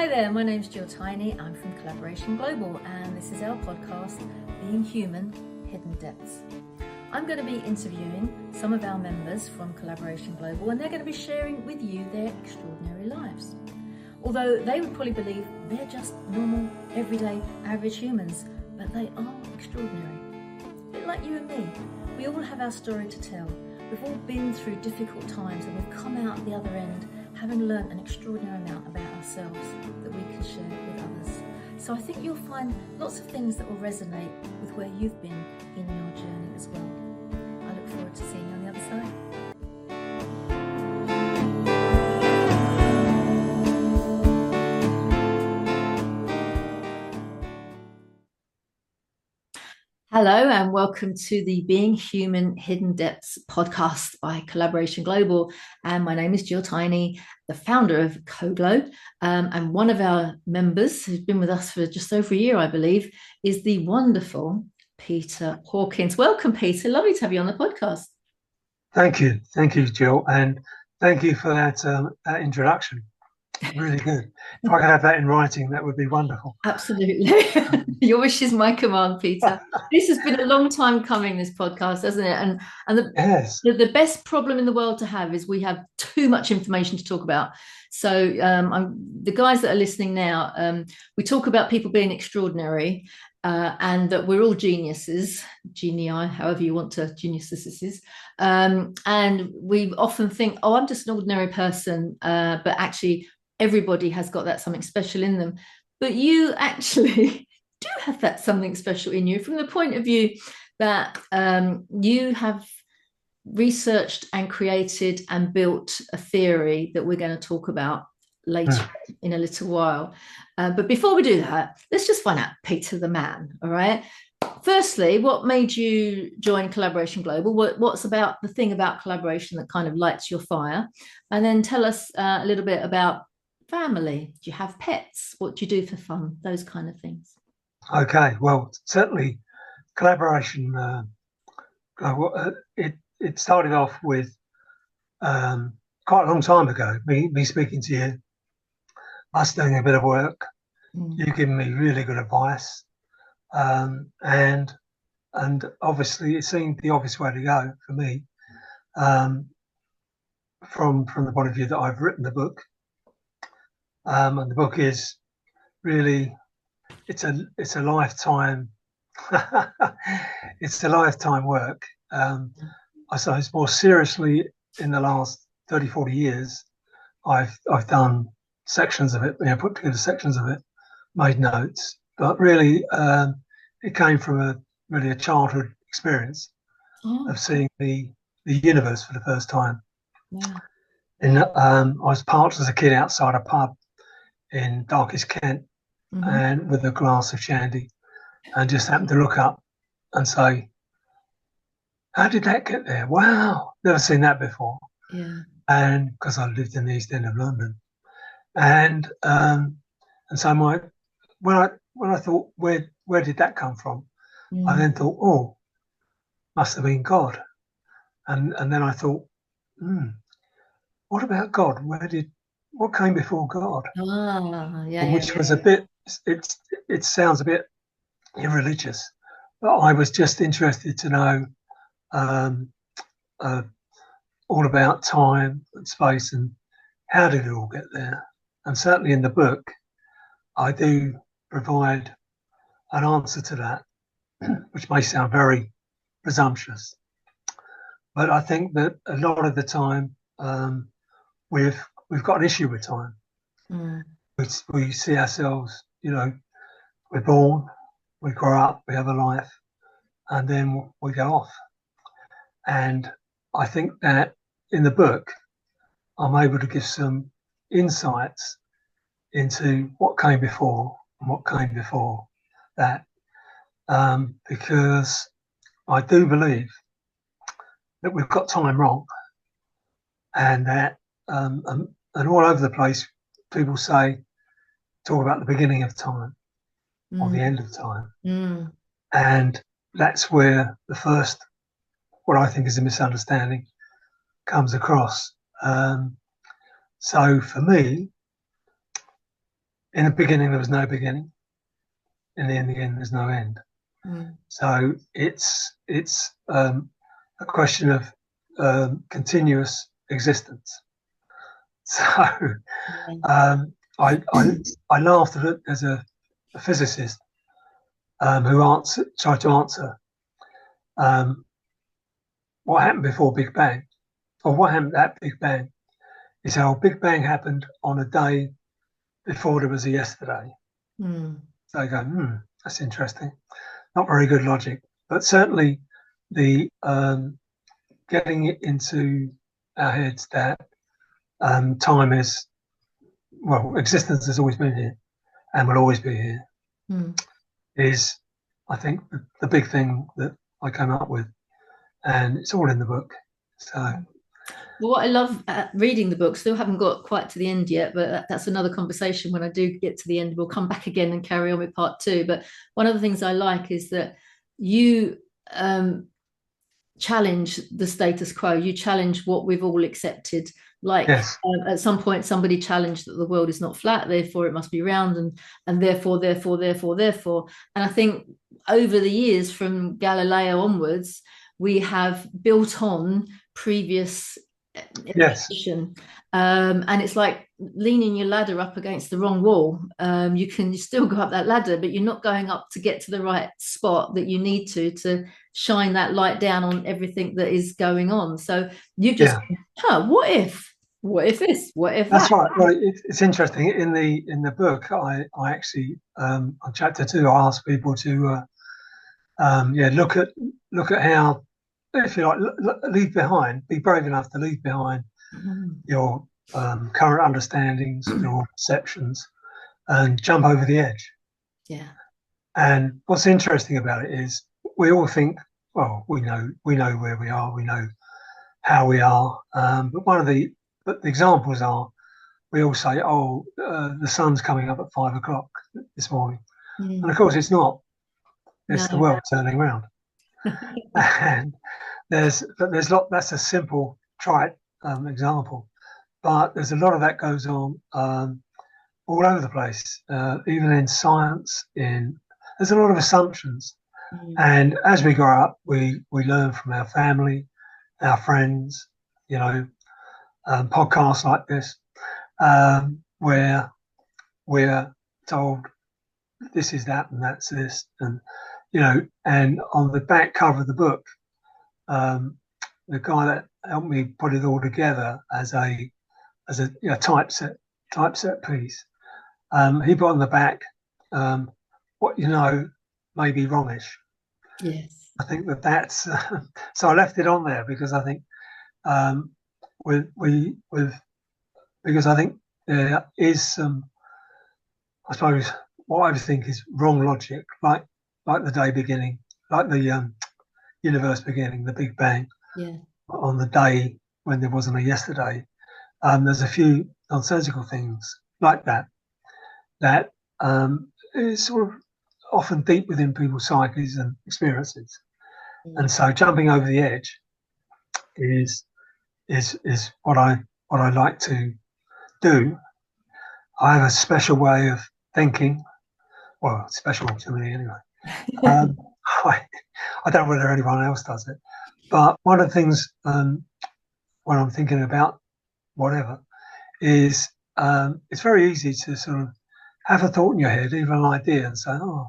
Hi there, my name's Jill Tiny. I'm from Collaboration Global, and this is our podcast, Being Human, Hidden Depths. I'm going to be interviewing some of our members from Collaboration Global, and they're going to be sharing with you their extraordinary lives. Although they would probably believe they're just normal, everyday, average humans, but they are extraordinary. A bit like you and me. We all have our story to tell. We've all been through difficult times, and we've come out the other end having learned an extraordinary amount about ourselves that we can share with others. So I think you'll find lots of things that will resonate with where you've been in your journey as well. I look forward to seeing you on the other side. Hello and welcome to the Being Human Hidden Depths podcast by Collaboration Global. And my name is Jill Tiny, the founder of CoGlo. And one of our members who's been with us for just over a year, I believe, is the wonderful Peter Hawkins. Welcome, Peter. Lovely to have you on the podcast. Thank you. Thank you, Jill. And thank you for that introduction. Really good. If I could have that in writing, that would be wonderful. Absolutely. Your wish is my command, Peter. This has been a long time coming, this podcast, hasn't it? And the best problem in the world to have is we have too much information to talk about. So the guys that are listening now, we talk about people being extraordinary and that we're all geniuses, genii, however you want to, geniuses. And we often think, oh, I'm just an ordinary person, but actually everybody has got that something special in them. But you actually do have that something special in you from the point of view that you have researched and created and built a theory that we're going to talk about later in a little while. But before we do that, let's just find out Peter the man, all right? Firstly, what made you join Collaboration Global? What's about the thing about collaboration that kind of lights your fire? And then tell us a little bit about family. Do you have pets? What do you do for fun? Those kind of things. Okay, well, certainly collaboration, it started off with quite a long time ago, me speaking to you, us doing a bit of work, you giving me really good advice, and obviously it seemed the obvious way to go for me, from the point of view that I've written the book. And the book is really, it's a lifetime, it's a lifetime work. I suppose more seriously in the last 30, 40 years, I've done sections of it, put together sections of it, made notes, but really it came from a childhood experience of seeing the universe for the first time. Yeah. And I was parked as a kid outside a pub in darkest Kent, and with a glass of shandy, and just happened to look up and say, how did that get there? Wow, never seen that before. Yeah. And because I lived in the East End of London, and so when I thought, where did that come from? I then thought, oh, must have been God. And then I thought, what about God? What came before God? Which was a bit, it sounds a bit irreligious, but I was just interested to know all about time and space and how did it all get there. And certainly in the book, I do provide an answer to that, which may sound very presumptuous, but I think that a lot of the time we've got an issue with time. We see ourselves, we're born, we grow up, we have a life, and then we go off. And I think that in the book, I'm able to give some insights into what came before and what came before that, because I do believe that we've got time wrong, and that and all over the place people talk about the beginning of time or the end of time, and that's where the first, what I think is a misunderstanding, comes across. So for me, in the beginning there was no beginning, and in the end there's no end. So it's a question of continuous existence. So I laughed at it as a physicist who tried to answer what happened before Big Bang, or what happened at Big Bang. Is how Big Bang happened on a day before there was a yesterday. So I go, that's interesting. Not very good logic, but certainly the getting it into our heads that time is, well, existence has always been here and will always be here, is, I think, the big thing that I came up with, and it's all in the book. So, well, what I love reading the book, still haven't got quite to the end yet, but that's another conversation. When I do get to the end, we'll come back again and carry on with part 2. But one of the things I like is that you challenge the status quo. You challenge what we've all accepted. Like, yes. At some point, somebody challenged that the world is not flat, therefore it must be round, and therefore. And I think over the years, from Galileo onwards, we have built on previous information. Yes. And it's like leaning your ladder up against the wrong wall. You still go up that ladder, but you're not going up to get to the right spot that you need to shine that light down on everything that is going on. So you just, what if this, what if that's that? right. Well, it's interesting. In the book, I actually on chapter 2, I asked people to look at how, if you like, leave behind, be brave enough to leave behind your current understandings, your perceptions, and jump over the edge. Yeah. And what's interesting about it is we all think, well, we know where we are, we know how we are, but the examples are, we all say, the sun's coming up at 5 o'clock this morning, and of course it's not. It's the world turning around. And that's a simple, trite example, but there's a lot of that goes on all over the place, even in science. There's a lot of assumptions, and as we grow up, we learn from our family, our friends, podcasts like this, where we're told this is that and that's this, and and on the back cover of the book, the guy that helped me put it all together as a typeset piece, he put on the back, what may be wrongish. Yes. I think that's so I left it on there because I think because I think there is some, I suppose, what I think is wrong logic, like the day beginning, like the universe beginning, the Big Bang. Yeah. On the day when there wasn't a yesterday. There's a few nonsensical things like that is sort of often deep within people's psyches and experiences. And so jumping over the edge is what I like to do. I have a special way of thinking. Well, it's special to me anyway. I don't know whether anyone else does it, but one of the things when I'm thinking about whatever is it's very easy to sort of have a thought in your head, even an idea, and say, "Oh,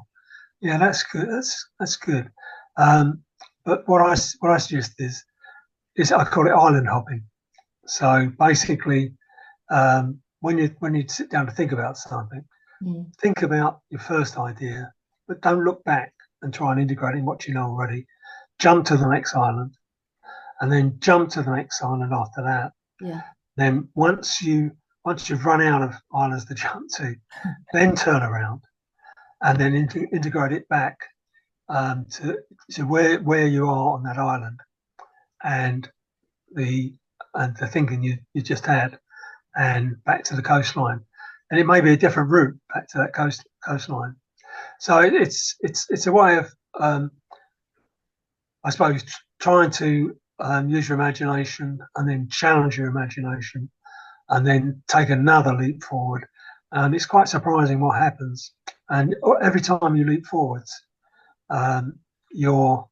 yeah, that's good. That's good." But what I suggest is I call it island hopping. So basically, when you sit down to think about something, think about your first idea, but don't look back and try and integrate in what you know already. Jump to the next island, and then jump to the next island after that. Yeah. Then once you've run out of islands to jump to, then turn around and then integrate it back to where you are on that island, and the thinking you just had, and back to the coastline. And it may be a different route back to that coastline. So it's a way of I suppose trying to use your imagination and then challenge your imagination and then take another leap forward It's quite surprising what happens. And every time you leap forwards, you're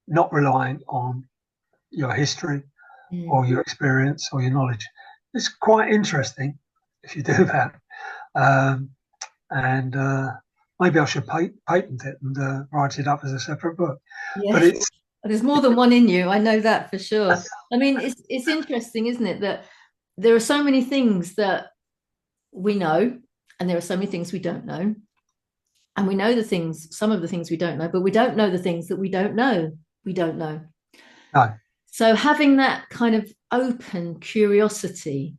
not relying on your history or your experience or your knowledge. It's quite interesting if you do that. And maybe I should patent it and write it up as a separate book. Yes. But there's more than one in you. I know that for sure. I mean, it's interesting, isn't it, that there are so many things that we know, and there are so many things we don't know. And we know some of the things we don't know, but we don't know the things that we don't know. We don't know. No. So having that kind of open curiosity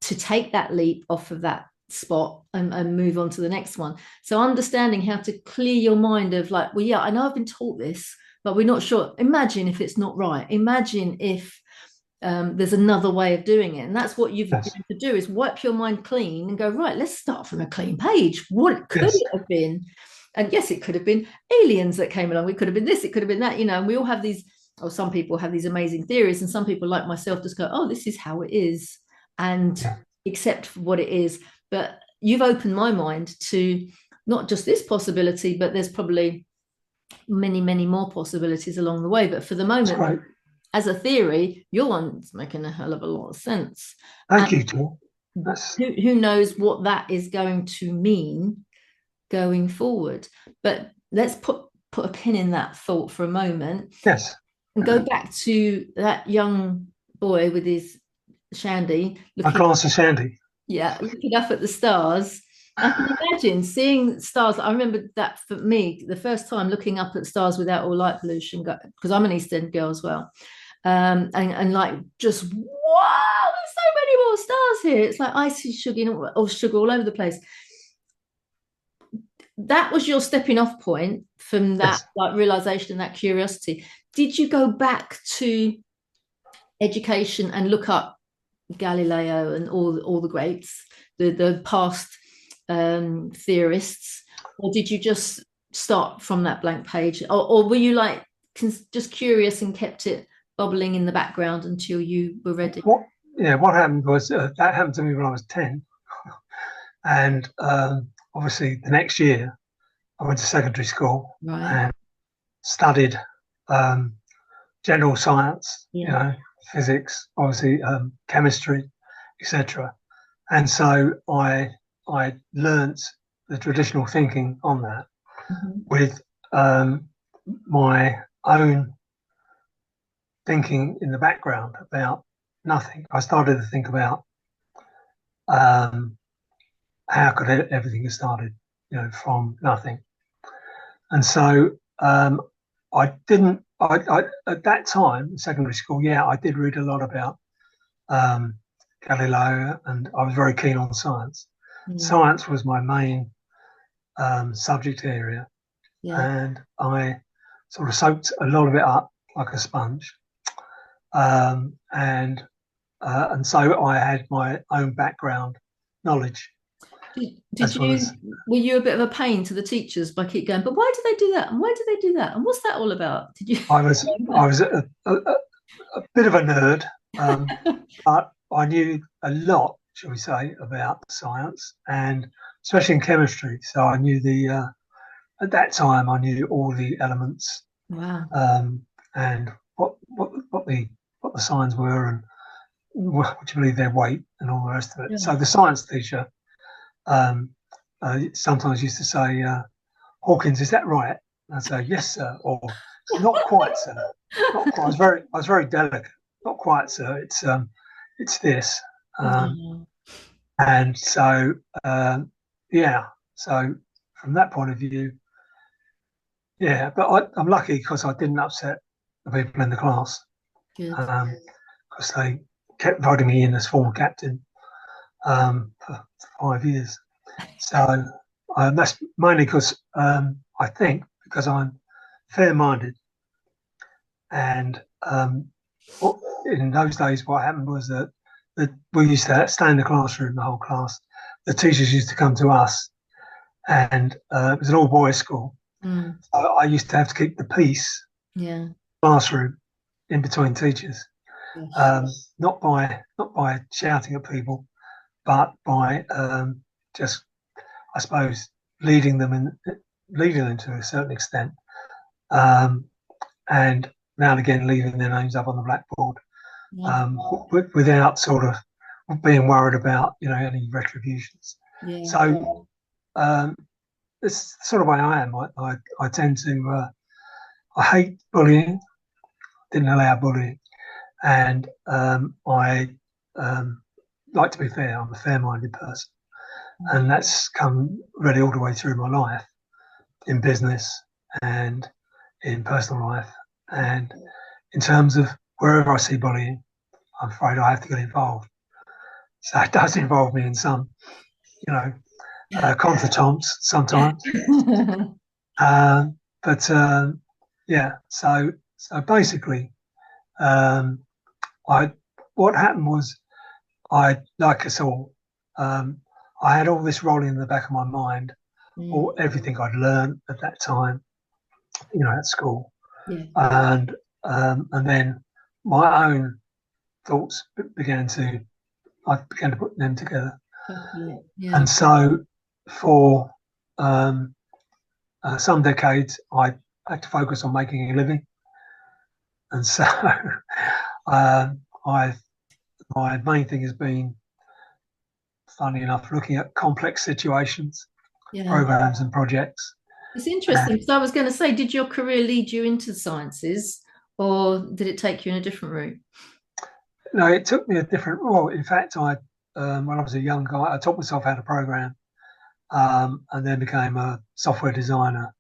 to take that leap off of that spot and move on to the next one. So understanding how to clear your mind of like, well, yeah, I know I've been taught this, but we're not sure. Imagine if it's not right. Imagine if there's another way of doing it. And that's what you've got to do, is wipe your mind clean and go, right, let's start from a clean page. What could it have been? And yes, it could have been aliens that came along. It could have been this, it could have been that, and we all have these, or some people have these amazing theories, and some people like myself just go, oh, this is how it is, and accept what it is. But you've opened my mind to not just this possibility, but there's probably many, many more possibilities along the way. But for the moment, as a theory, your one's making a hell of a lot of sense. Thank you, Joel. Who knows what that is going to mean going forward? But let's put a pin in that thought for a moment. Yes. And go back to that young boy with his shandy. A glass of shandy. Yeah, looking up at the stars. I can imagine seeing stars. I remember that for me, the first time looking up at stars without all light pollution, because I'm an East End girl as well. And like, just, wow, there's so many more stars here. It's like icy sugar, or sugar all over the place. That was your stepping off point from that like realization and that curiosity. Did you go back to education and look up Galileo and all the greats, the past theorists, or did you just start from that blank page, or were you like just curious and kept it bubbling in the background until you were ready? What happened was that happened to me when I was 10, and obviously the next year I went to secondary school and studied general science, physics, obviously chemistry, etc. And so I learnt the traditional thinking on that with my own thinking in the background about nothing. I started to think about how could everything have started, from nothing. And so I at that time in secondary school, I did read a lot about Galileo, and I was very keen on science. Science was my main subject area, and I sort of soaked a lot of it up like a sponge. And so I had my own background knowledge. Were you a bit of a pain to the teachers by keep going, but why do they do that? And why do they do that? And what's that all about? Did you? I was a bit of a nerd, but I knew a lot, shall we say, about science, and especially in chemistry. So I knew at that time I knew all the elements. Wow. And what the signs were, and what you believe their weight, and all the rest of it. So the science teacher sometimes used to say, Hawkins, is that right? And I'd say, yes, sir, or not quite, sir. Not quite. I was very delicate. Not quite, sir. It's this. And so, so from that point of view, but I'm lucky because I didn't upset the people in the class, because they kept voting me in as former captain for 5 years. So that's mainly because I think because I'm fair-minded, and in those days what happened was that we used to stay in the classroom, the whole class. The teachers used to come to us, and it was an all-boys school. So I used to have to keep the peace classroom in between teachers, not by shouting at people, but by just, I suppose, leading them to a certain extent, and now and again leaving their names up on the blackboard, without sort of being worried about any retributions. Yeah. So it's the sort of way I am. I tend to I hate bullying. Didn't allow bullying, and I like to be fair. I'm a fair-minded person, and that's come really all the way through my life, in business and in personal life, and in terms of wherever I see bullying, I'm afraid I have to get involved. So it does involve me in some, contretemps sometimes. But yeah, so basically, what happened was, like us all, I had all this rolling in the back of my mind, or everything I'd learned at that time, at school, and then my own thoughts I began to put them together, and so for some decades I had to focus on making a living, and so my main thing has been, funny enough, looking at complex situations, programs and projects. It's interesting, because I was going to say, did your career lead you into the sciences, or did it take you in a different route? No, it took me a different. Well, in fact, when I was a young guy, I taught myself how to program, and then became a software designer,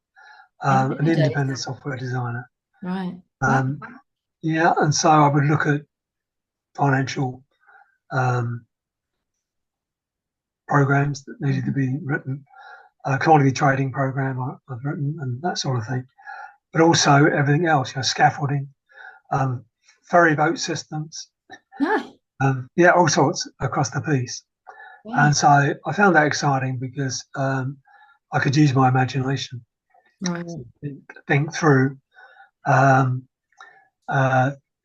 an independent software designer. Right. Yeah, and so I would look at financial programs that needed to be written, commodity trading program I've written, and that sort of thing, but also everything else, scaffolding, ferry boat systems, all sorts across the piece. And so I found that exciting because I could use my imagination to think through,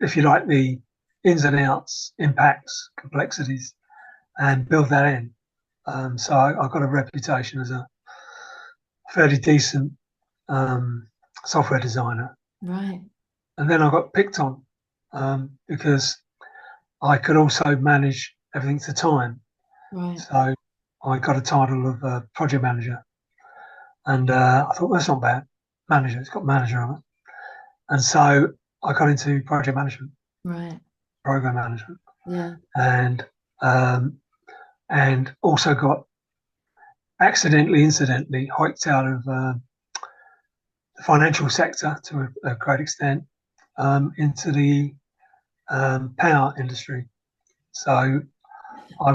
if you like, the ins and outs, impacts, complexities, and build that in. So I got a reputation as a fairly decent software designer. Right. And then I got picked on because I could also manage everything to time. Right. So I got a title of project manager. And I thought, that's not bad. Manager, it's got manager on it. And so I got into project management. Right. Program management. Yeah. And also got incidentally, hiked out of the financial sector to a great extent, into the power industry. So I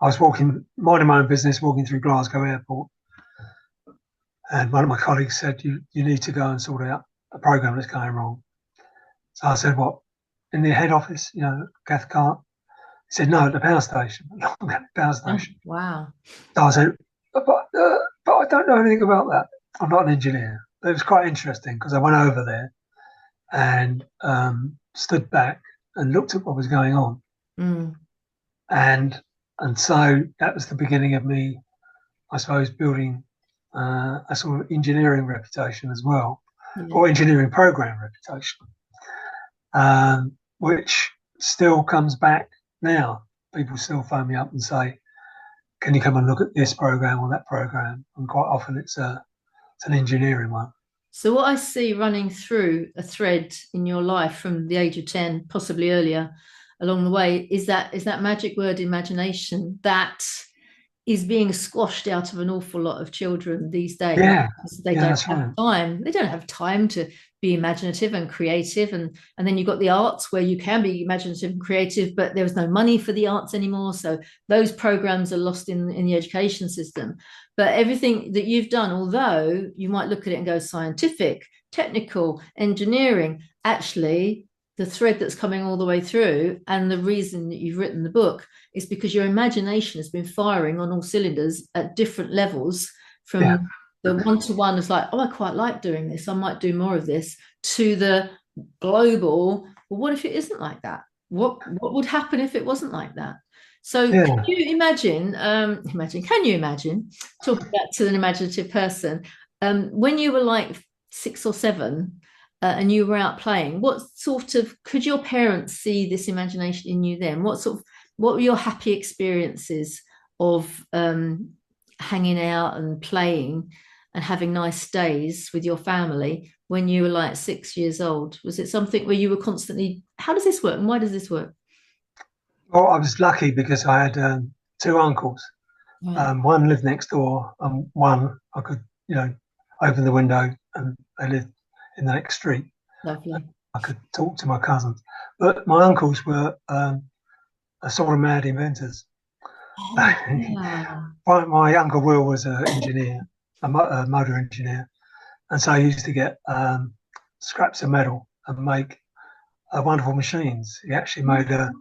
was walking, minding my own business, walking through Glasgow Airport, and one of my colleagues said, "You need to go and sort out a program that's going wrong." So I said, "What? In the head office, Cathcart?" He said, "No, at the power station." Power station. Oh, wow. So I said, but I don't know anything about that. I'm not an engineer. But it was quite interesting because I went over there and stood back and looked at what was going on. And so that was the beginning of me, I suppose, building a sort of engineering reputation as well, or engineering program reputation, which still comes back now. People still phone me up and say, "Can you come and look at this program or that program?" And quite often it's an engineering one. So what I see running through a thread in your life from the age of 10, possibly earlier, along the way, is that magic word, imagination, that is being squashed out of an awful lot of children these days. Because they don't have time. They don't have time to be imaginative and creative. And then you've got the arts, where you can be imaginative and creative, but there was no money for the arts anymore. So those programs are lost in the education system. But everything that you've done, although you might look at it and go scientific, technical, engineering, actually the thread that's coming all the way through, and the reason that you've written the book, is because your imagination has been firing on all cylinders at different levels, from the one-to-one is like, oh, I quite like doing this, I might do more of this, to the global, well, what if it isn't like that? What would happen if it wasn't like that? So can you imagine, can you imagine, talking back to an imaginative person, when you were like 6 or 7 and you were out playing, what sort of, could your parents see this imagination in you then? What were your happy experiences of hanging out and playing and having nice days with your family when you were like 6 years old? Was it something where you were constantly, how does this work and why does this work? Well, I was lucky because I had 2 uncles. Right. One lived next door, and one I could, open the window, and they lived in the next street. Lovely. I could talk to my cousins, but my uncles were a sort of mad inventors. Oh, yeah. My uncle Will was an engineer, a motor engineer, and so he used to get scraps of metal and make wonderful machines. He actually made a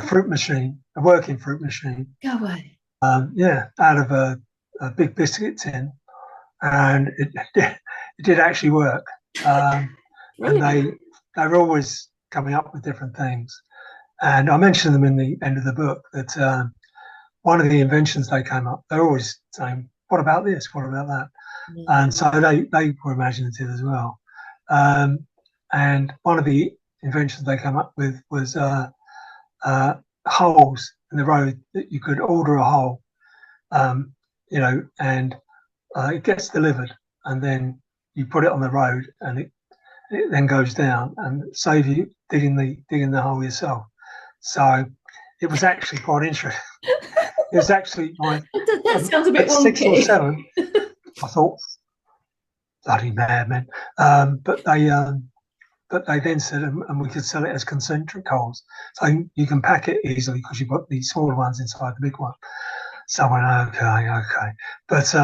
fruit machine, a working fruit machine. Go away. Out of a big biscuit tin, and it did actually work. And they were always coming up with different things. And I mentioned them in the end of the book that one of the inventions they came up, they're always saying, "What about this? What about that?" Yeah. And so they were imaginative as well. And one of the inventions they came up with was holes in the road that you could order a hole, and it gets delivered, and then you put it on the road, and it then goes down and save you digging the hole yourself. So it was actually quite interesting. It was actually that sounds a bit wonky. 6 or 7. I thought, bloody madman. But they then said, and we could sell it as concentric holes, so you can pack it easily because you've got the smaller ones inside the big one. So I went, okay. But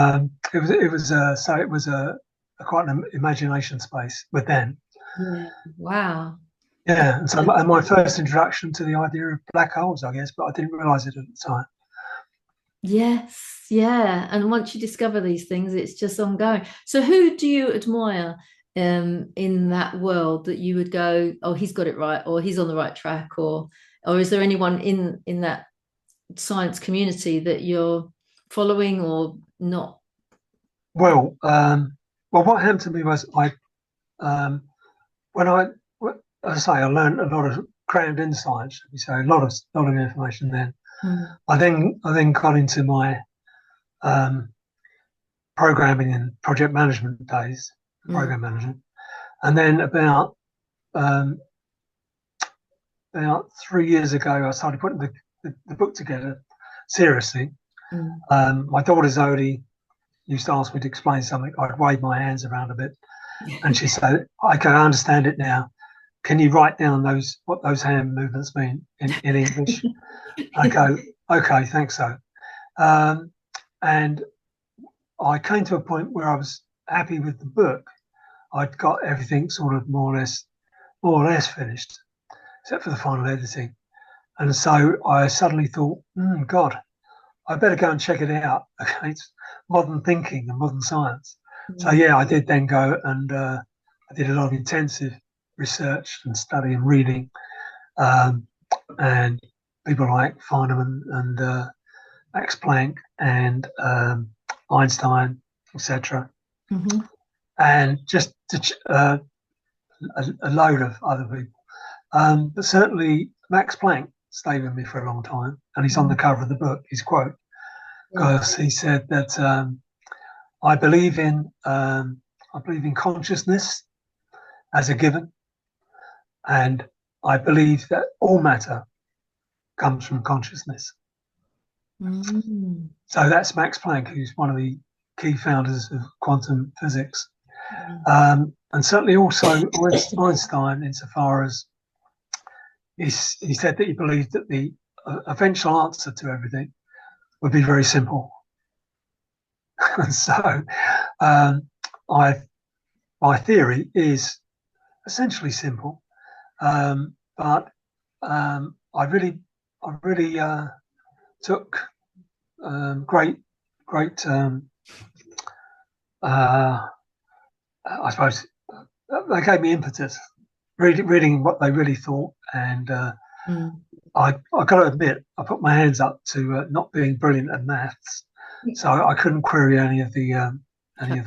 it was a quite an imagination space with them. Yeah. Wow. Yeah, and so my first introduction to the idea of black holes, I guess, but I didn't realise it at the time. Yes, yeah. And once you discover these things, it's just ongoing. So who do you admire in that world that you would go, oh, he's got it right, or he's on the right track, or is there anyone in that science community that you're following or not? Well, what happened to me was when as I say, I learned a lot of crammed in science. So a lot of information then. Mm. I then got into my programming and project management days, program management, and then about 3 years ago, I started putting the book together seriously. My daughter Zoe used to ask me to explain something. I'd wave my hands around a bit, and she said, "Okay, I understand it now. Can you write down what those hand movements mean in English?" I go, "Okay, thanks so." And I came to a point where I was happy with the book. I'd got everything sort of more or less finished, except for the final editing. And so I suddenly thought, God, I better go and check it out. Okay, it's modern thinking and modern science. So yeah, I did then go and I did a lot of intensive research and study and reading, and people like Feynman and Max Planck and Einstein, etc. Mm-hmm. And just a load of other people. But certainly Max Planck stayed with me for a long time, and he's on the cover of the book, his quote, because he said that I believe in consciousness as a given, and I believe that all matter comes from consciousness. Mm. So that's Max Planck, who's one of the key founders of quantum physics. And certainly also Einstein, insofar as he said that he believed that the eventual answer to everything would be very simple. And so my theory is essentially simple, but I really took great I suppose they gave me impetus, reading what they really thought and I got to admit, I put my hands up to not being brilliant at maths, so I couldn't query any of the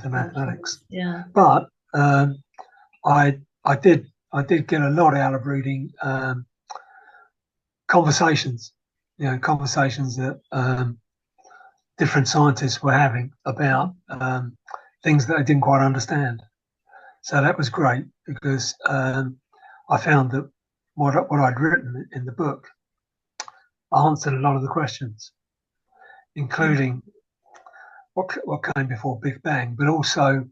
mathematics. Yeah. But I did get a lot out of reading conversations, conversations that different scientists were having about things that I didn't quite understand. So that was great because I found that what I'd written in the book answered a lot of the questions, including what came before Big Bang, but also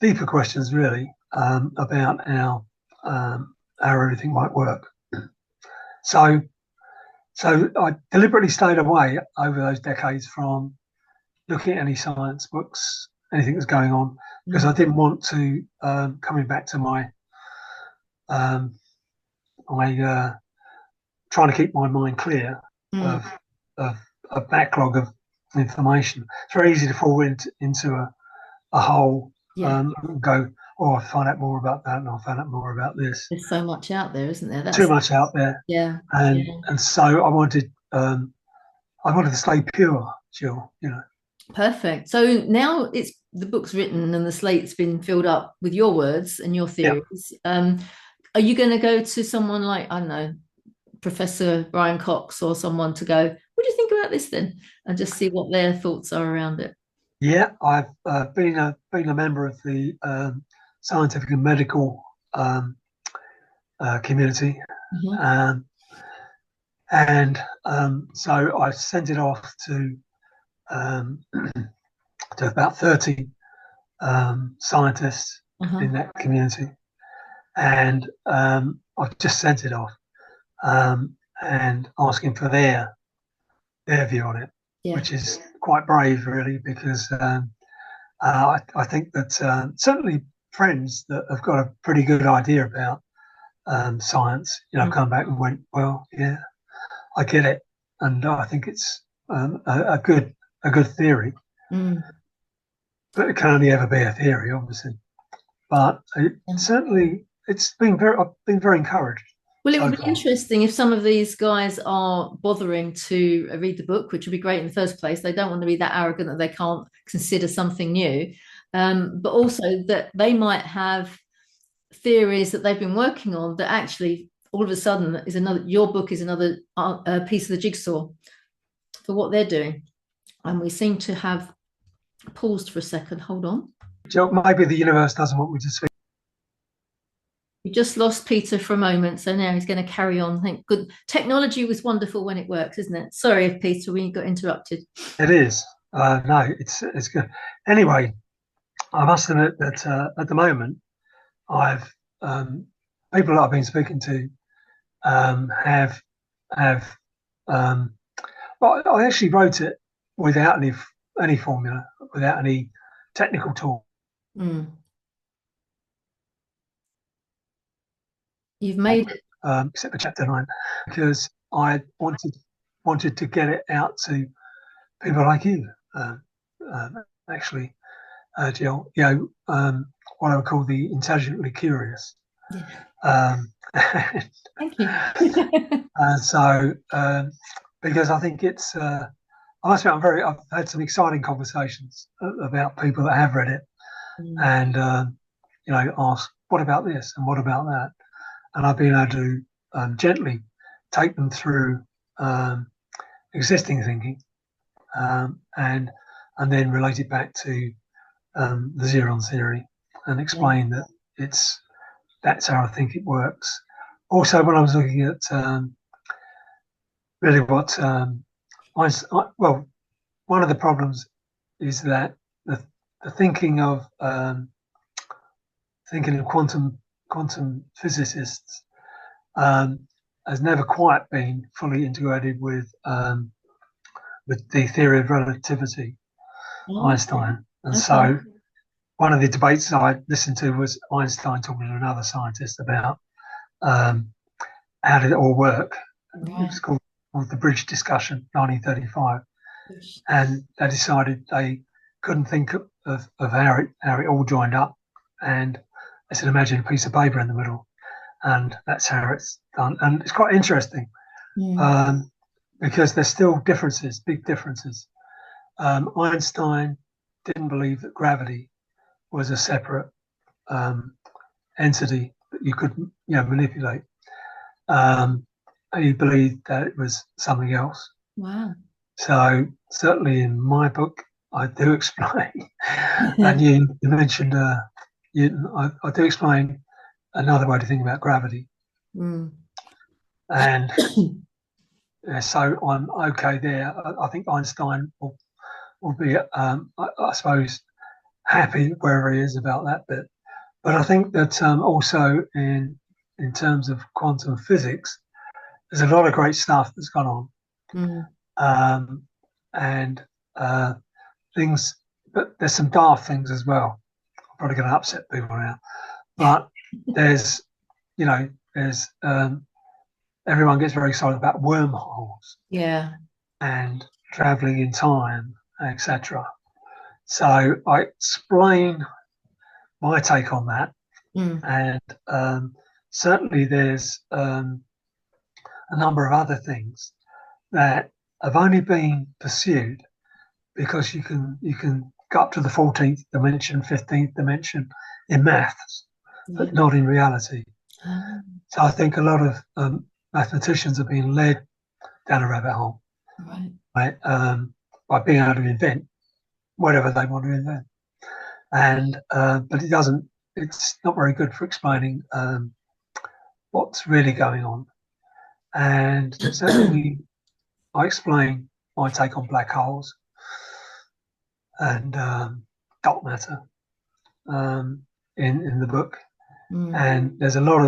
deeper questions really about how everything might work. So I deliberately stayed away over those decades from looking at any science books, anything that's going on, because I didn't want to coming back to my trying to keep my mind clear of a backlog of information. It's very easy to fall into a hole and go, oh, I'll find out more about that, and I'll find out more about this. There's so much out there, isn't there? That's too much out there. Yeah. And so I wanted to stay pure, Jill, Perfect. So now it's the book's written and the slate's been filled up with your words and your theories. Are you going to go to someone like, I don't know, Professor Brian Cox or someone to go, what do you think about this then? And just see what their thoughts are around it. Yeah, I've been a member of the scientific and medical community, and so I sent it off to about 30 scientists in that community, and I've just sent it off and asking for their view on it, which is quite brave, really, because I think that certainly friends that have got a pretty good idea about science, come back and went, well, yeah, I get it, and I think it's a good theory, but it can only ever be a theory, obviously. But certainly, I've been very encouraged. Well, it would be interesting if some of these guys are bothering to read the book, which would be great in the first place. They don't want to be that arrogant that they can't consider something new, but also that they might have theories that they've been working on that actually all of a sudden your book is another piece of the jigsaw for what they're doing. And we seem to have paused for a second. Hold on. Joe, maybe the universe doesn't want me to speak. We just lost Peter for a moment, so now he's going to carry on. Thank good. Technology was wonderful when it works, isn't it? Sorry if Peter, we got interrupted. It is. No, it's good. Anyway, I must admit that at the moment, I've people that I've been speaking to have well, I actually wrote it without any formula, without any technical talk. You've made it, except for chapter 9, because I wanted to get it out to people like you, actually, Jill. What I would call the intelligently curious. Thank you. So, because I think it's, I must admit, I've had some exciting conversations about people that have read it, and ask, what about this and what about that, and I've been able to gently take them through existing thinking, and then relate it back to the Zeron Theory, and explain that that's how I think it works. Also, when I was looking at really what one of the problems is that the thinking of quantum physicists has never quite been fully integrated with the theory of relativity, Einstein. And so one of the debates I listened to was Einstein talking to another scientist about how did it all work. It was called the Bridge Discussion, 1935. And they decided they couldn't think of how it all joined up. And they said, imagine a piece of paper in the middle. And that's how done, and it's quite interesting because there's still differences, big differences. Einstein didn't believe that gravity was a separate entity that you could, manipulate. He believed that it was something else. Wow. So certainly in my book, I do explain, and you mentioned Newton. I do explain another way to think about gravity, and so I'm okay there. I think Einstein will be, I suppose, happy wherever he is about that bit. But I think that also in terms of quantum physics, there's a lot of great stuff that's gone on, and things. But there's some daft things as well. I'm probably going to upset people now, but there's everyone gets very excited about wormholes, and traveling in time, etc. So I explain my take on that, and certainly there's a number of other things that have only been pursued because you can go up to the 14th dimension, 15th dimension in maths, but not in reality. So I think a lot of mathematicians are being led down a rabbit hole by being able to invent whatever they want to invent, and but it's not very good for explaining what's really going on. And certainly I explain my take on black holes and dark matter in the book, and there's a lot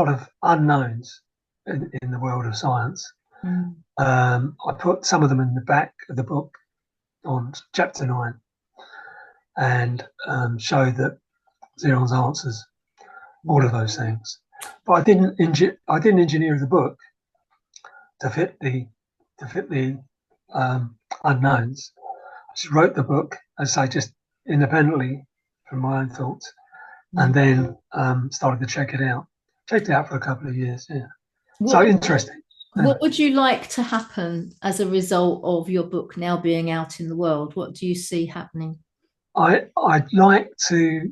of unknowns in the world of science. I put some of them in the back of the book on chapter 9, and show that Zeron's answers all of those things. But I didn't engineer the book to fit the unknowns. I just wrote the book, as I just independently from my own thoughts, and then started to check it out. Checked it out for a couple of years. Yeah. So interesting. What would you like to happen as a result of your book now being out in the world? What do you see happening? I'd like to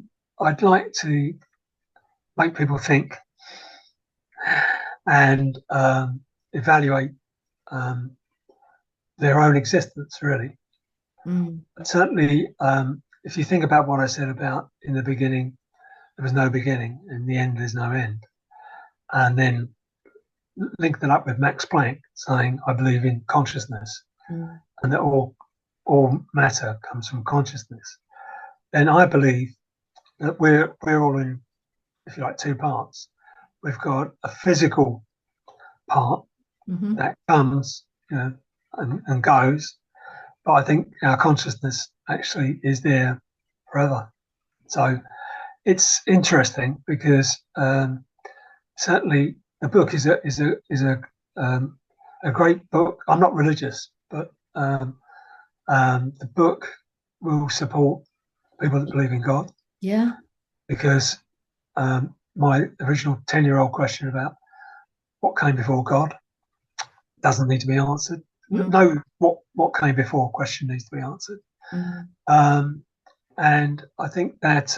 make people think and evaluate their own existence, really. But certainly, if you think about what I said about in the beginning, there was no beginning, in the end, there's no end. And then link that up with Max Planck saying, I believe in consciousness, and that all matter comes from consciousness. Then I believe that we're all in, if you like, two parts. We've got a physical part that comes, and goes, but I think our consciousness actually is there forever. So it's interesting because certainly the book is a great book. I'm not religious, but the book will support people that believe in God. Yeah. Because my original 10-year-old question about what came before God doesn't need to be answered. No, what came before question needs to be answered. And I think that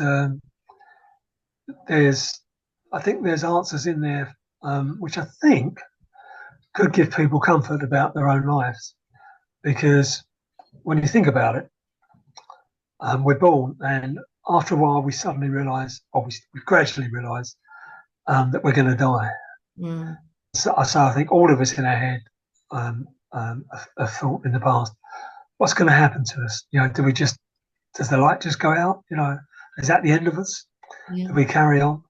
there's answers in there which I think could give people comfort about their own lives, because when you think about it, we're born, and after a while we suddenly realise, or we gradually realise that we're going to die. So I think all of us in our head have thought in the past, what's going to happen to us? Does the light just go out? Is that the end of us? Do we carry on?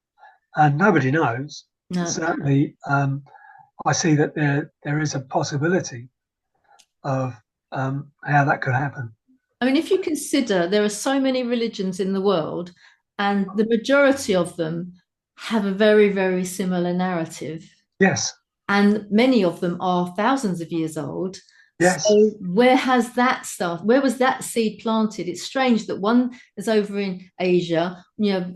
And nobody knows. No. Certainly, I see that there is a possibility of how that could happen. I mean, if you consider there are so many religions in the world, and the majority of them have a very, very similar narrative. Yes. And many of them are thousands of years old. Yes. So where has that started? Where was that seed planted? It's strange that one is over in Asia.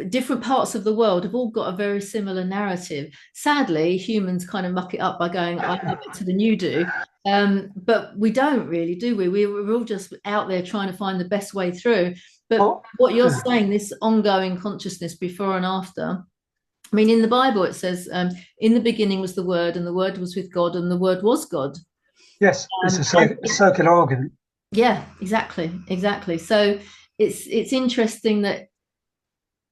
Different parts of the world have all got a very similar narrative. Sadly, humans kind of muck it up by going, I know better than you do. But we don't really, do we? We're all just out there trying to find the best way through. But what you're saying, this ongoing consciousness before and after, I mean, in the Bible, it says, in the beginning was the Word, and the Word was with God, and the Word was God. Yes, it's a circular argument. Yeah, exactly. So it's interesting that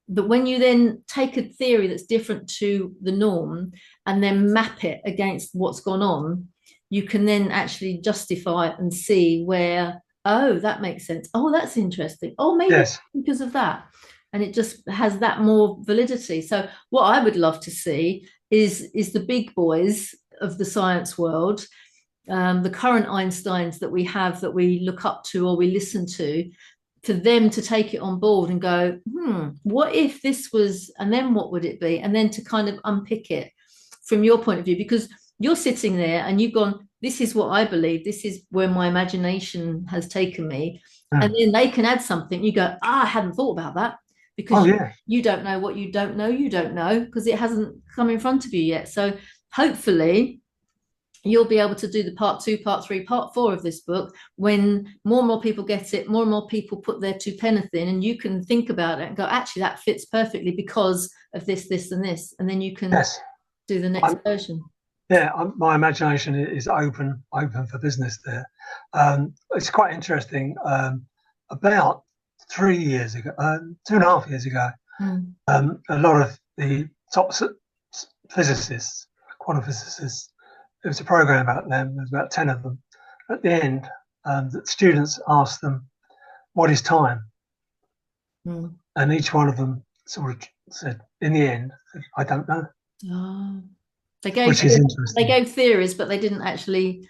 when you then take a theory that's different to the norm and then map it against what's gone on, you can then actually justify it and see where, oh, that makes sense. Oh, that's interesting. Oh, maybe because of that. And it just has that more validity. So what I would love to see is the big boys of the science world, the current Einsteins that we have, that we look up to or we listen to, for them to take it on board and go, what if this was, and then what would it be? And then to kind of unpick it from your point of view, because you're sitting there and you've gone, this is what I believe, this is where my imagination has taken me. And then they can add something. You go, I hadn't thought about that, because you don't know what you don't know, because it hasn't come in front of you yet. So hopefully you'll be able to do the part 2, part 3, part 4 of this book when more and more people get it, more and more people put their 2 pence in, and you can think about it and go, actually, that fits perfectly because of this, this, and this. And then you can do the next version. Yeah, my imagination is open for business there. It's quite interesting. About 3 years ago, 2.5 years ago, a lot of the top physicists, quantum physicists, there was a program about them. There was about 10 of them. At the end, the students asked them, "What is time?" And each one of them sort of said, in the end, "I don't know." Oh. Which is interesting. They gave theories, but they didn't actually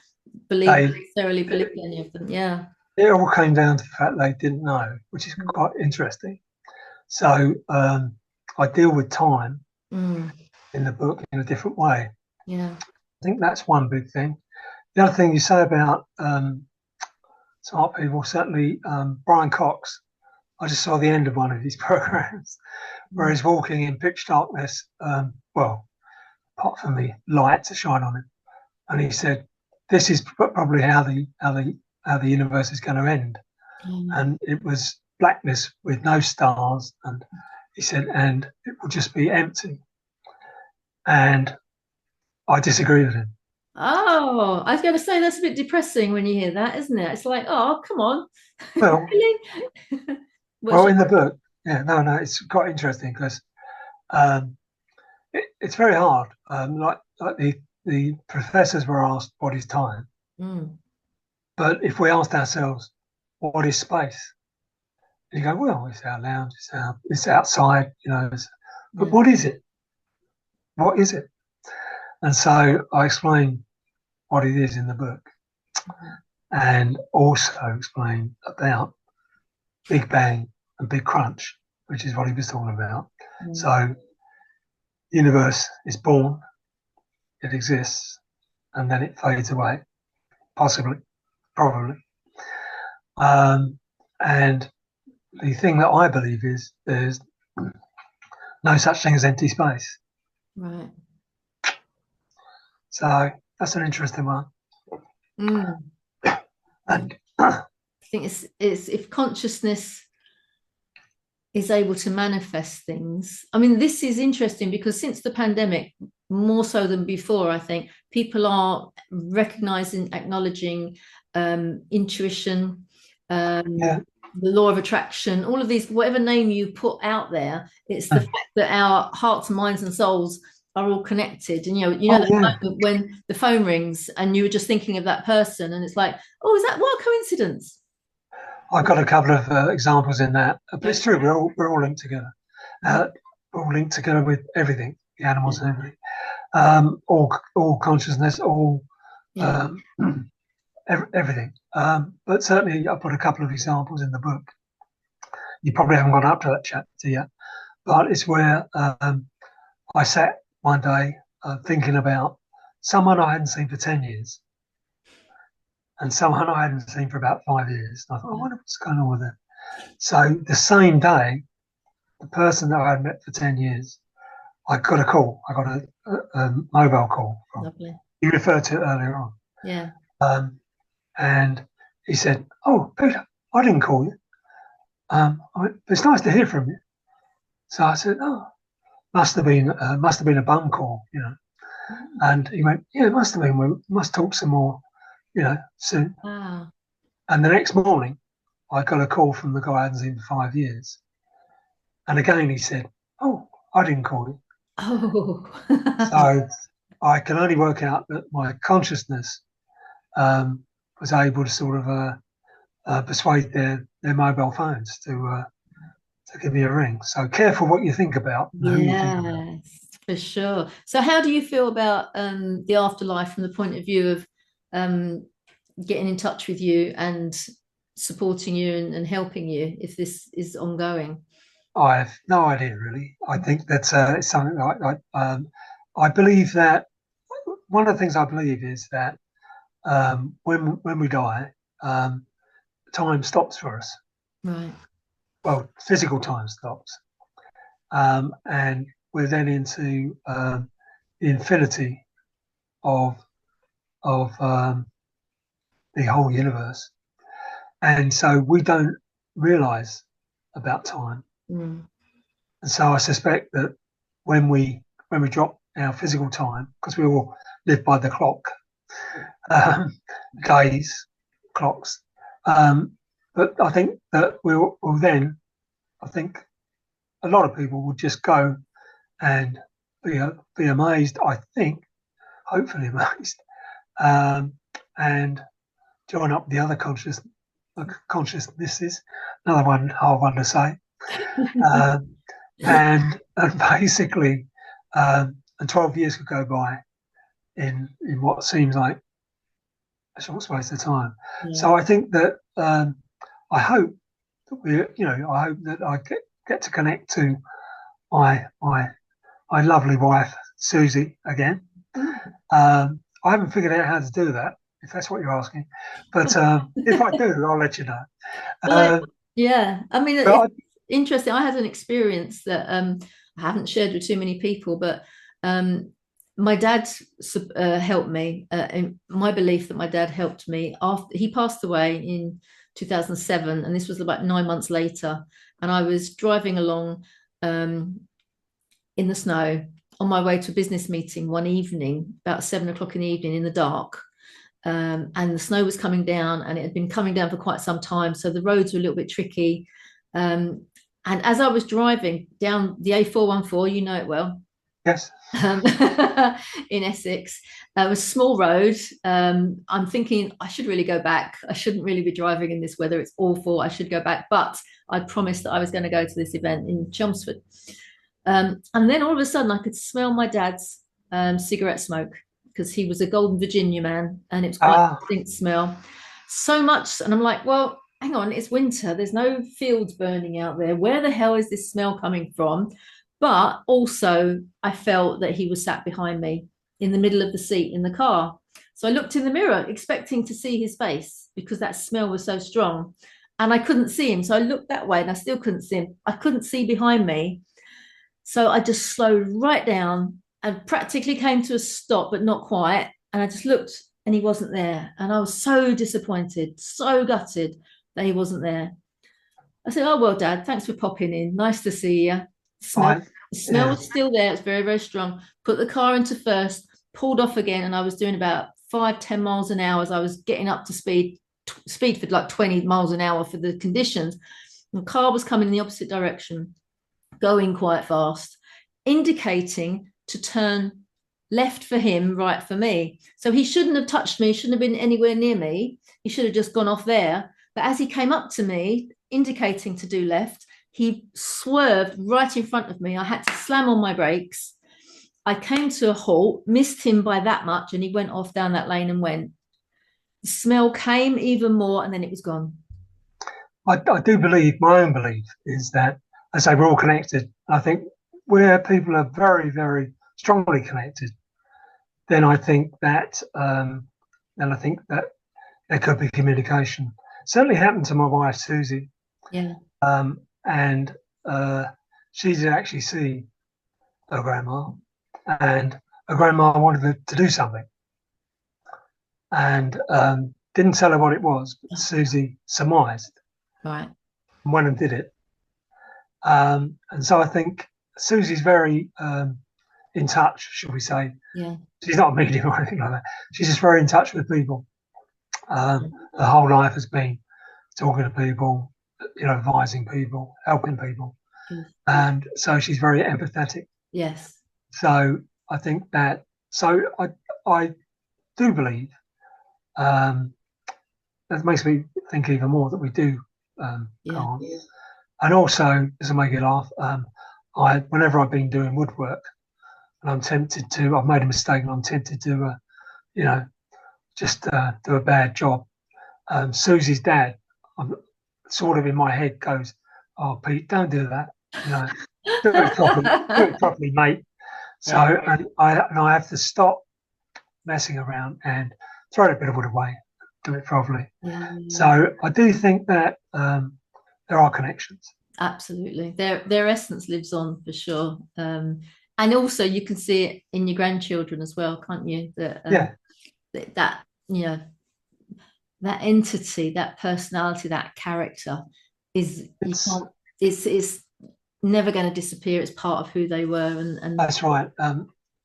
necessarily believe any of them. Yeah. It all came down to the fact they didn't know, which is quite interesting. So I deal with time in the book in a different way. Yeah. I think that's one big thing. The other thing you say about smart people, certainly Brian Cox, I just saw the end of one of his programs where he's walking in pitch darkness, well, apart from the light to shine on him. And he said, this is probably how the universe is going to end. And it was blackness with no stars. And he said, and it will just be empty. And I disagree with him. Oh, I was going to say that's a bit depressing when you hear that, isn't it? It's like, oh, come on. Well, really? Well, in the book, no, it's quite interesting because it's very hard. Like the professors were asked, "What is time?" But if we asked ourselves, "What is space?" you go, "Well, it's our lounge, it's outside, you know." But what is it? What is it? And so I explain what it is in the book, and also explain about Big Bang and Big Crunch, which is what he was talking about. So the universe is born, it exists, and then it fades away, possibly, probably. And the thing that I believe is there's no such thing as empty space. Right. So that's an interesting one. And I think it's if consciousness is able to manifest things. I mean, this is interesting because since the pandemic, more so than before, I think people are recognizing, acknowledging intuition, the law of attraction, all of these, whatever name you put out there, it's the fact that our hearts, minds, and souls are all connected. And when the phone rings and you were just thinking of that person, and it's like, oh, is that what a coincidence? I've got a couple of examples in that, but it's true. We're all linked together. We're all linked together with everything, the animals and everything, all consciousness, all everything. But certainly, I've got a couple of examples in the book. You probably haven't gone up to that chapter yet, but it's where I sat one day thinking about someone I hadn't seen for 10 years, and someone I hadn't seen for about 5 years. And I thought, I wonder what's going on with them. So the same day, the person that I had met for 10 years, I got a call. I got a mobile call from. Lovely. You referred to it earlier on. Yeah. And he said, "Oh, Peter, I didn't call you. It's nice to hear from you." So I said, "Oh, must have been a bum call, you know." And he went, "Yeah, it must have been. We must talk some more, you know, soon." Wow. And the next morning, I got a call from the guy I hadn't seen for 5 years. And again, he said, "Oh, I didn't call you." Oh. So I can only work out that my consciousness was able to sort of persuade their mobile phones to give me a ring. So careful what you think about and who you think about. Yes, for sure. So how do you feel about the afterlife from the point of view of getting in touch with you and supporting you and helping you if this is ongoing? I have no idea, really. I think that's something I believe that one of the things I believe is that when we die, time stops for us. Right. Well, physical time stops, and we're then into the infinity of the whole universe, and so we don't realize about time. Mm. And so I suspect that when we drop our physical time, because we all live by the clock, days, clocks, but I think that we'll then, I think a lot of people will just go and be amazed. I think, hopefully amazed, and join up the other consciousnesses. Another one, hard one to say. And basically, and 12 years could go by in what seems like a short space of time. Yeah. So I think that I hope that I hope that I get to connect to my lovely wife Susie again. I haven't figured out how to do that, if that's what you're asking, but if I do, I'll let you know. Yeah, I mean, it's interesting. I had an experience that I haven't shared with too many people, but my dad helped me. In my belief that my dad helped me after he passed away in 2007, and this was about 9 months later. And I was driving along in the snow on my way to a business meeting one evening, about 7 o'clock in the evening in the dark. And the snow was coming down, and it had been coming down for quite some time. So the roads were a little bit tricky. And as I was driving down the A414, you know it well. Yes. In Essex, it was a small road. I'm thinking I should really go back. I shouldn't really be driving in this weather. It's awful. I should go back. But I promised that I was going to go to this event in Chelmsford. And then all of a sudden I could smell my dad's cigarette smoke, because he was a Golden Virginia man, and it was quite a distinct smell. So much, and I'm like, well, hang on, it's winter. There's no fields burning out there. Where the hell is this smell coming from? But also, I felt that he was sat behind me in the middle of the seat in the car. So I looked in the mirror, expecting to see his face, because that smell was so strong. And I couldn't see him. So I looked that way, and I still couldn't see him. I couldn't see behind me. So I just slowed right down and practically came to a stop, but not quite. And I just looked, and he wasn't there. And I was so disappointed, so gutted that he wasn't there. I said, "Oh, well, Dad, thanks for popping in. Nice to see you." The smell was still there. It's very, very strong. Put the car into first, pulled off again, and I was doing about 5-10 miles an hour as I was getting up to speed for like 20 miles an hour for the conditions. And the car was coming in the opposite direction, going quite fast, indicating to turn left for him, right for me. So he shouldn't have touched me, shouldn't have been anywhere near me. He should have just gone off there. But as he came up to me, indicating to do left, he swerved right in front of me. I had to slam on my brakes. I came to a halt, missed him by that much, and he went off down that lane and went. The smell came even more, and then it was gone. I do believe, my own belief is that, as I say, we're all connected. I think where people are very, very strongly connected, then I think that there could be communication. Certainly happened to my wife Susie. Yeah. And she did actually see her grandma, and her grandma wanted to do something, and didn't tell her what it was. But Susie surmised, right, and went and did it. And so I think Susie's very in touch, should we say? Yeah. She's not a medium or anything like that. She's just very in touch with people. Her whole life has been talking to people, advising people, helping people. And so she's very empathetic. Yes. So I think that, I do believe, that makes me think even more that we do go on. And also, this will make you laugh, whenever I've been doing woodwork and I've made a mistake and I'm tempted to, just do a bad job. Susie's dad, I'm sort of in my head goes, "Oh, Pete, don't do that. Do it properly, mate." So, and I have to stop messing around and throw a bit of wood away, do it properly. So I do think that there are connections. Absolutely, their essence lives on for sure, and also you can see it in your grandchildren as well, can't you? That that entity, that personality, that character it's never going to disappear. It's part of who they were, and that's right.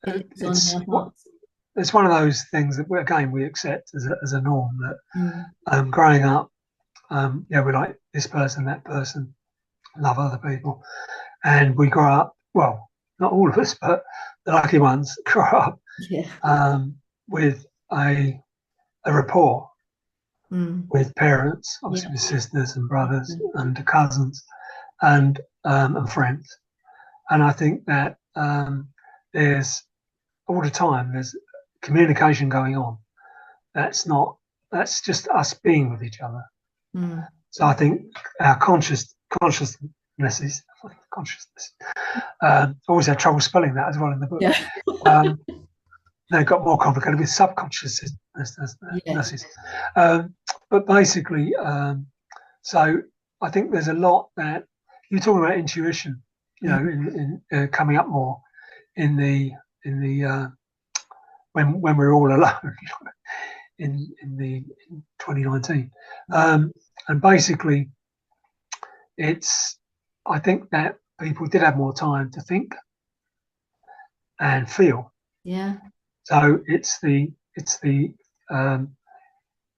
It's one of those things that we accept as a norm, that growing up, we're like this person, that person, love other people, and we grow up. Well, not all of us, but the lucky ones grow up with a rapport with parents, obviously with sisters and brothers and cousins and friends. And I think that there's all the time there's communication going on. That's just us being with each other. So I think our consciousness. I always had trouble spelling that as well in the book. They got more complicated with subconsciousnesses. But basically, so I think there's a lot that you're talking about intuition, in coming up more in the when we're all alone in 2019, and basically, I think that people did have more time to think and feel. Yeah. So it's the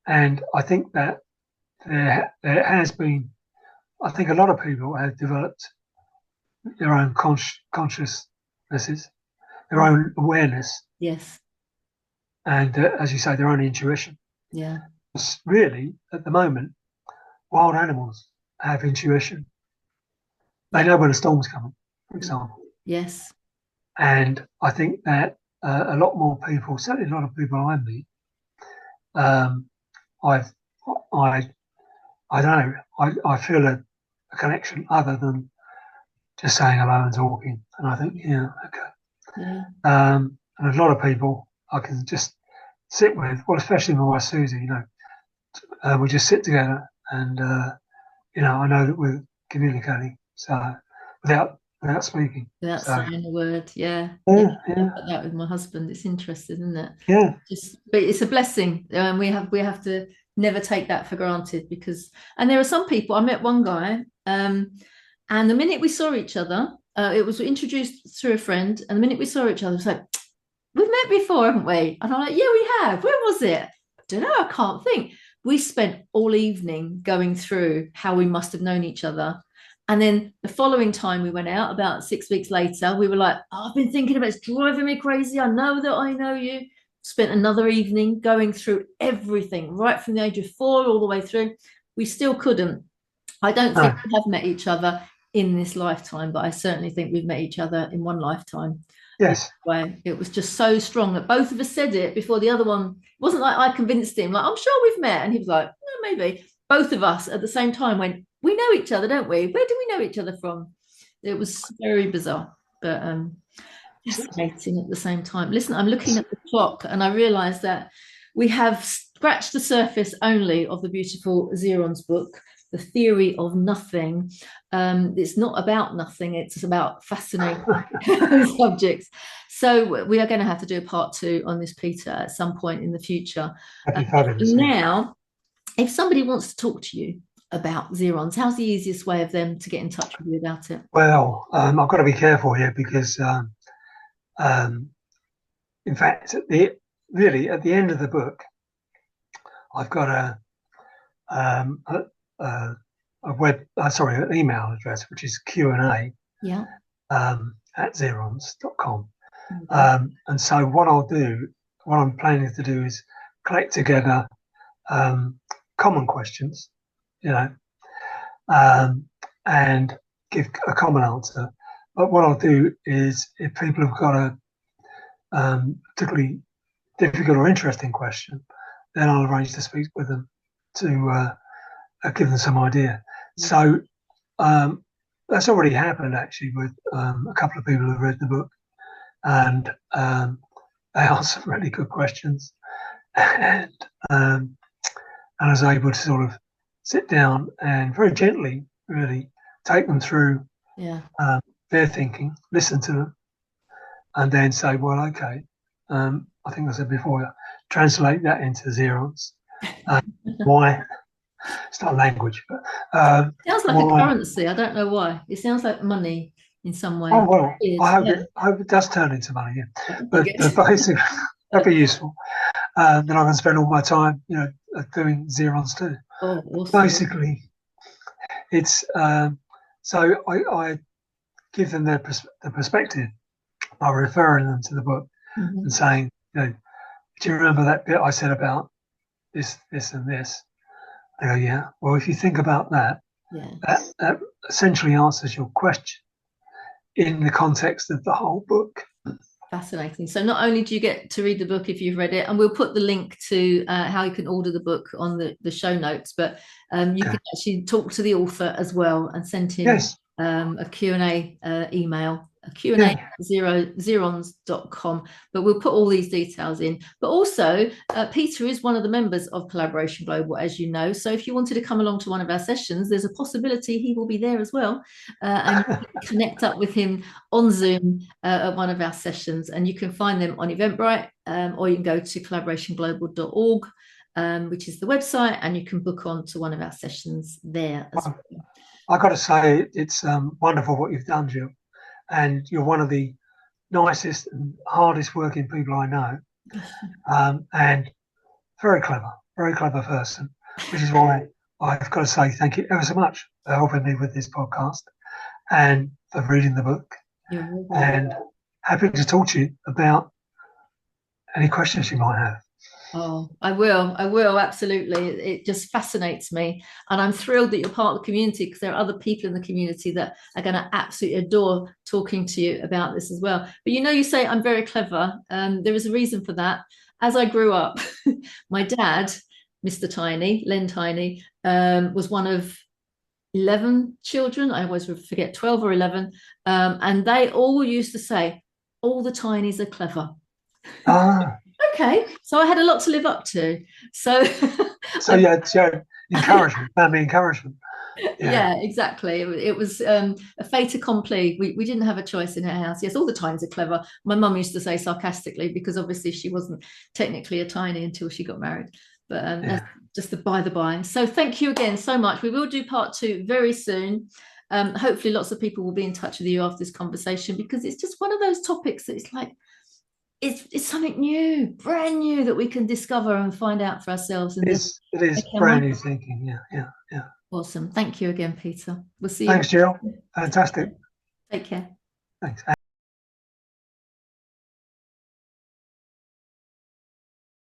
and I think that there has been, I think a lot of people have developed their own consciousnesses, their own awareness. Yes. And as you say, their own intuition. Yeah. It's really, at the moment, wild animals have intuition. They know when a storm's coming, for example. Yes. And I think that a lot more people, certainly a lot of people I meet, I don't know, I feel a connection other than just saying hello and talking. And I think, okay. Yeah. And a lot of people I can just sit with, well, especially my wife Susie, we just sit together and, I know that we're communicating. So without speaking. Without saying a word, yeah. That with my husband, it's interesting, isn't it? Yeah. But it's a blessing, and we have to never take that for granted, because, and there are some people. I met one guy, and the minute we saw each other, it was introduced through a friend, and the minute we saw each other, it was like, we've met before, haven't we? And I'm like, yeah, we have. Where was it? I don't know. I can't think. We spent all evening going through how we must have known each other. And then the following time we went out, about 6 weeks later, we were like, I've been thinking about it. It's driving me crazy. I know that I know you. Spent another evening going through everything, right from the age of 4 all the way through. We still couldn't. I don't think we have met each other in this lifetime, but I certainly think we've met each other in one lifetime. Yes. Way. It was just so strong that both of us said it before the other one. It wasn't like I convinced him, like, I'm sure we've met. And he was like, no, maybe. Both of us at the same time went, we know each other, don't we? Where do we know each other from? It was very bizarre, but fascinating at the same time. Listen, I'm looking at the clock and I realize that we have scratched the surface only of the beautiful Zeron's book, The Theory of Nothing. It's not about nothing, it's about fascinating subjects. So we are going to have to do a part 2 on this, Peter, at some point in the future. Now, if somebody wants to talk to you about Zerons, how's the easiest way of them to get in touch with you about it? Well, I've got to be careful here because, in fact, at the end of the book, I've got an email address, which is Q&A at zerons.com. And so what I'm planning to do is collect together common questions, and give a common answer. But what I'll do is, if people have got a particularly difficult or interesting question, then I'll arrange to speak with them to give them some idea. So that's already happened, actually, with a couple of people who read the book, and they asked some really good questions, and I was able to sort of sit down and very gently, really take them through their thinking, listen to them, and then say, well, okay, I think I said before, translate that into Zerons. Why? It's not language, but sounds like a currency. I don't know why. It sounds like money in some way. Oh well, I hope it does turn into money. Yeah. But basically, that'd be useful. Then I can spend all my time, doing Zerons too. Oh, awesome. Basically, it's so I give them the perspective by referring them to the book and saying, do you remember that bit I said about this, and this? I go, yeah. Well, if you think about that, that essentially answers your question in the context of the whole book. Fascinating. So not only do you get to read the book if you've read it, and we'll put the link to how you can order the book on the show notes, but you can actually talk to the author as well and send him a Q&A email, a Q&A at zerons.com. But we'll put all these details in. But also, Peter is one of the members of Collaboration Global, as you know. So if you wanted to come along to one of our sessions, there's a possibility he will be there as well. And you can connect up with him on Zoom at one of our sessions. And you can find them on Eventbrite, or you can go to collaborationglobal.org, which is the website, and you can book on to one of our sessions there as well. I've got to say, it's wonderful what you've done, Jill. And you're one of the nicest and hardest working people I know, and very clever person, which is why I've got to say thank you ever so much for helping me with this podcast and for reading the book. And happy to talk to you about any questions you might have. Oh, I will, absolutely. It just fascinates me. And I'm thrilled that you're part of the community, because there are other people in the community that are going to absolutely adore talking to you about this as well. But you say I'm very clever. There is a reason for that. As I grew up, my dad, Mr. Tiny, Len Tiny, was one of 11 children. I always forget, 12 or 11. And they all used to say, all the Tinies are clever. Okay, so I had a lot to live up to. So encouragement, family encouragement. Yeah, exactly. It was a fait accompli. We didn't have a choice in our house. Yes, all the Tinies are clever. My mum used to say sarcastically, because obviously she wasn't technically a Tiny until she got married. But that's just the by the by. So thank you again so much. We will do part 2 very soon. Hopefully lots of people will be in touch with you after this conversation, because it's just one of those topics that it's like, it's something new, brand new, that we can discover and find out for ourselves. And it is brand new thinking. Yeah. Awesome. Thank you again, Peter. We'll see you. Thanks, Jill. Fantastic. Take care. Thanks.